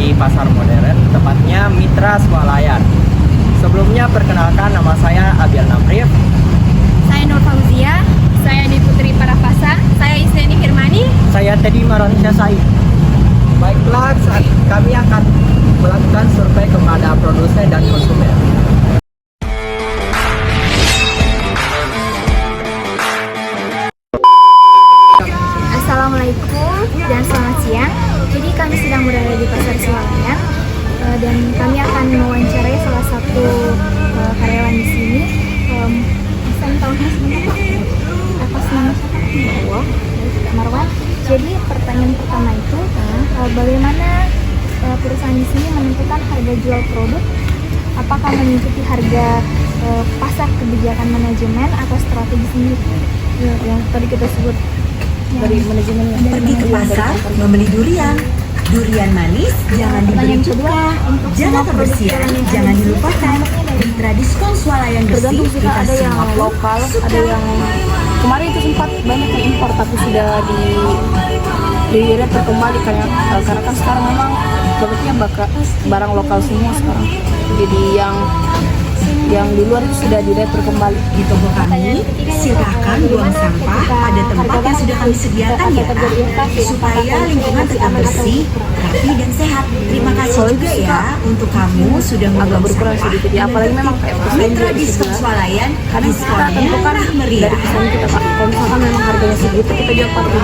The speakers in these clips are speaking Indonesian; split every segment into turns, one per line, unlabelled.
di pasar modern, tepatnya Mitra Swalayan. Sebelumnya perkenalkan, nama saya Abiel Namrif.
Saya Nur Fauzia, saya di Putri Parapasa, saya Isleni Firmani.
Saya Teddy Maronisha Said. Baiklah, saat kami akan melakukan survei kepada produsen dan konsumen.
Assalamualaikum dan selamat siang. Jadi kami sedang berada di Pasar Swalayan dan kami akan mewawancarai salah satu karyawan di sini. Bisa tahunya sebentar atas nama siapa? Marwan. Jadi pertanyaan pertama itu, bagaimana perusahaan di sini menentukan harga jual produk? Apakah mengikuti harga pasar, kebijakan manajemen atau strategi sendiri? Yang tadi kita sebut dari manajemennya.
Pergi ke pasar membeli durian. Durian manis jangan dibeli cuka. Jaga kebersihan jangan dilupakan. Mitra diskon Swalayan bersih
Tergantung, ada yang lokal, ada yang kemarin itu sempat banyak yang impor tapi sudah di kembali karena kan sekarang memang produknya barang lokal semua sekarang. Jadi yang di luar itu sudah diretur kembali.
Di toko kami, silakan buang sampah pada tempat yang sudah kami sediakan ya, supaya lingkungan tetap bersih, rapi dan sehat. Terima kasih juga ya untuk kamu sudah
agak
membuang
berkurang
sampah.
sedikit ya, apalagi memang kayak
Mitra diskon Swalayan,
karena kita
diskonnya
tentukan
murah
dari
meriah.
pesan kita Pak. Kalau misalkan memang harganya segitu kita jual pakai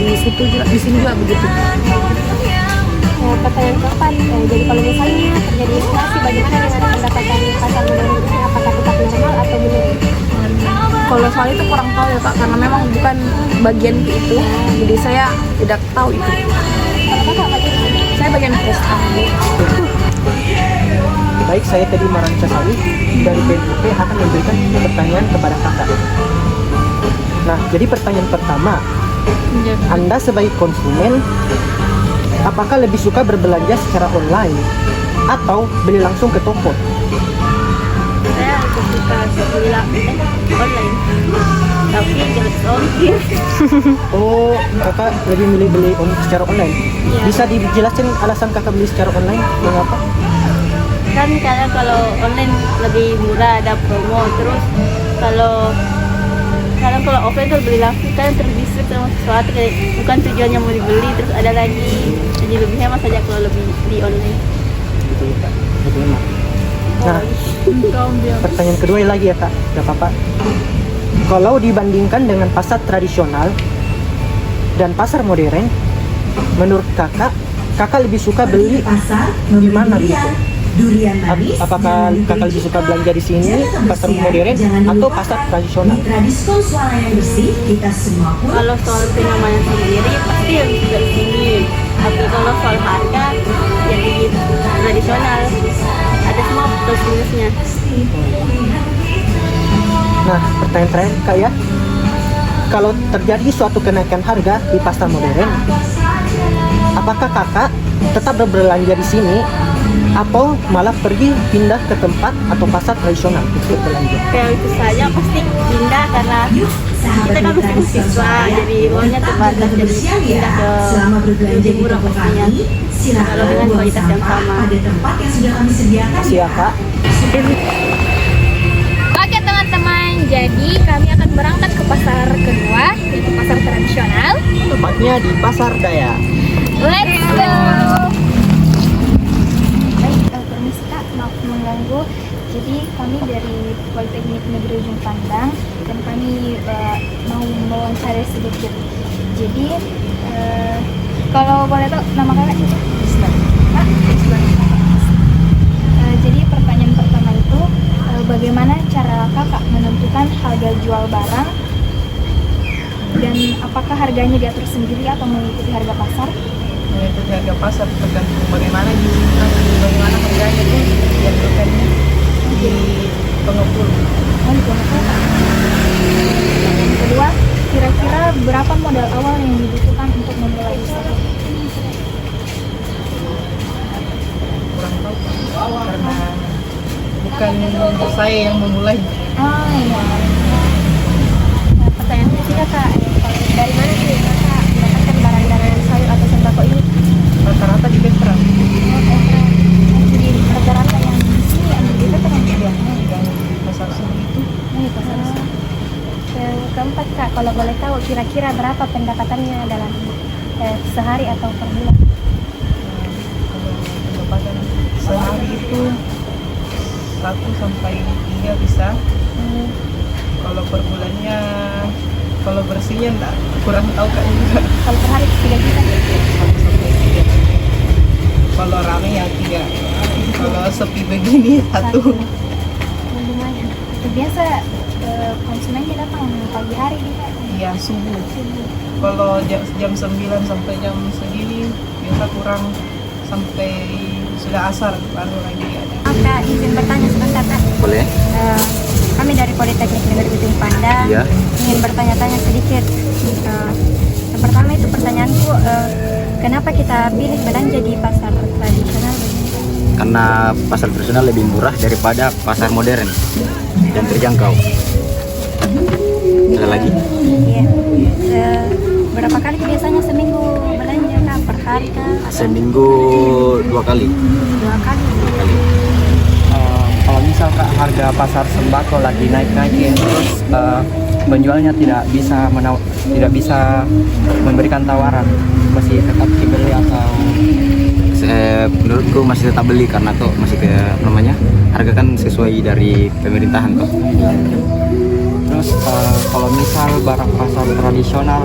di situ juga, di sini juga begitu.
Pertanyaan keempat, jadi kalau misalnya terjadi inflasi, bagaimana dengan pendapatan pasar modern ini? Apakah tetap normal atau belum?
Kalau soal itu kurang tahu ya Pak, karena memang bukan bagian itu, jadi saya tidak tahu itu.
Apakah bagian ini?
Saya bagian pesta.
Baik, saya Teddy Maronisha Said dari BNPB akan memberikan pertanyaan kepada kakak. Nah, jadi pertanyaan pertama, Anda sebagai konsumen, apakah lebih suka berbelanja secara online atau beli langsung ke toko?
Saya lebih suka beli online, tapi jelas ongkir.
Oh, kakak lebih milih beli secara online.
Iya.
Bisa dijelaskan alasan kakak beli secara online? Mengapa?
Kan karena kalau online lebih murah, ada promo. Terus kalau offline tuh beli langsung kan terdistract sama sesuatu, kayak bukan tujuannya mau dibeli, terus ada lagi jadi lebih hemat saja kalau lebih di online.
Gitu ya, Kak. Lebih enak. Nah, pertanyaan kedua lagi ya Kak, gak apa-apa. Kalau dibandingkan dengan pasar tradisional dan pasar modern, menurut kakak lebih suka beli
Pasar
di mana
membeli
gitu?
durian manis.
Apakah kakak lebih suka belanja di sini, pasar modern atau pasar tradisional?
Mitra diskon Swalayan bersih, kita semua pun
Kalau soal kenyamanan sendiri pasti yang bisa di sini. Tapi kalau soal harga ya di tradisional, ada semua plus minusnya.
Nah, pertanyaan terakhir Kak ya, kalau terjadi suatu kenaikan harga di pasar modern, apakah kakak tetap berbelanja di sini atau malah pergi pindah ke tempat atau pasar tradisional untuk belanja?
Kayak itu saja pasti pindah karena kita kan masih mahasiswa, jadi uangnya terbatas, jadi pindah ke
selama berbelanja di
murah
toko
pastinya.
kami, silakan
Kalau dengan
buang
kualitas yang
sampah
sama.
pada tempat yang sudah kami sediakan
Makasih ya Kak.
Oke teman-teman, jadi kami akan berangkat ke pasar kedua, yaitu pasar tradisional.
Tepatnya di Pasar Daya.
Let's go! Baik, permisi Kak, maaf mengganggu. Jadi kami dari Politeknik Negeri Ujung Pandang dan kami mau mewawancara sedikit. Jadi kalau boleh tahu nama kakak siapa? Kak? Jadi pertanyaan pertama itu, bagaimana cara kakak menentukan harga jual barang dan apakah harganya diatur sendiri atau mengikuti harga pasar?
Mengikuti harga pasar tergantung bagaimana harganya itu diaturkan di pengepul.
Yang kedua, kira-kira berapa modal awal yang dibutuhkan untuk memulai usaha?
Kurang tahu karena bukan saya yang memulai.
Oh iya. Nah, pertanyaan ketiga Kak, dari mana sih Kakak mendapatkan barang-barang sayur atau sembako ini?
Rata-rata di Petra.
tahu kira-kira berapa pendapatannya dalam sehari atau per bulan?
Pendapatan sehari itu 1 sampai 3 bisa. Kalau per bulannya, kalau bersihnya enggak, kurang tahu kak juga.
Kalau per hari 3 juta?
1 sampai 3. Kalau rame ya 3. Kalau sepi begini 1.
Lumayan. Biasa konsumennya datang pagi hari juga.
Iya, subuh. Kalau jam 9 sampai jam segini biasa kurang sampai sudah asar baru lagi ada.
Kak, izin bertanya sebentar Kak.
Boleh?
Kami dari Politeknik Negeri Bitung Panda
Iya.
ingin bertanya-tanya sedikit. Yang pertama itu pertanyaanku, kenapa kita pilih belanja di pasar tradisional?
Karena pasar tradisional lebih murah daripada pasar modern dan terjangkau. Ada lagi?
Iya. Berapa kali biasanya seminggu belanja Kak? Per hari Kak?
Seminggu 2 kali.
2 kali?
Kalau misal Kak harga pasar sembako lagi naik-naik terus penjualnya tidak bisa memberikan tawaran, masih tetap dibeli atau?
Menurutku masih tetap beli karena tuh masih harga kan sesuai dari pemerintahan tuh.
Terus kalau misal barang pasar tradisional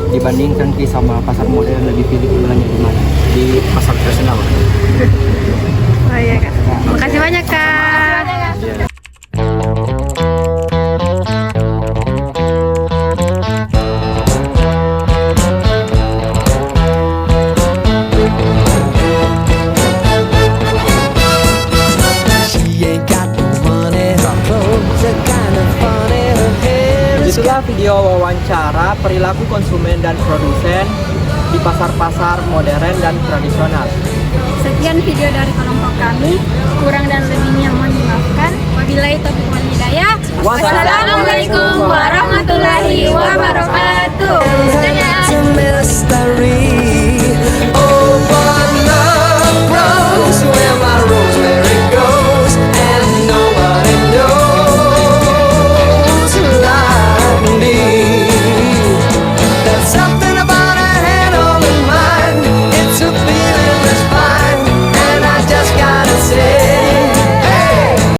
dibandingkan sama pasar modern, lebih pilih belanja di mana?
Di pasar tradisional.
Oh iya Kak. Makasih banyak Kak.
Itulah video wawancara perilaku konsumen dan produsen di pasar-pasar modern dan tradisional.
Sekian video dari kelompok kami. Kurang dan lebihnya mohon dimaafkan. Wabillahi taufiq wal hidayah.
Wassalamualaikum
warahmatullahi wabarakatuh.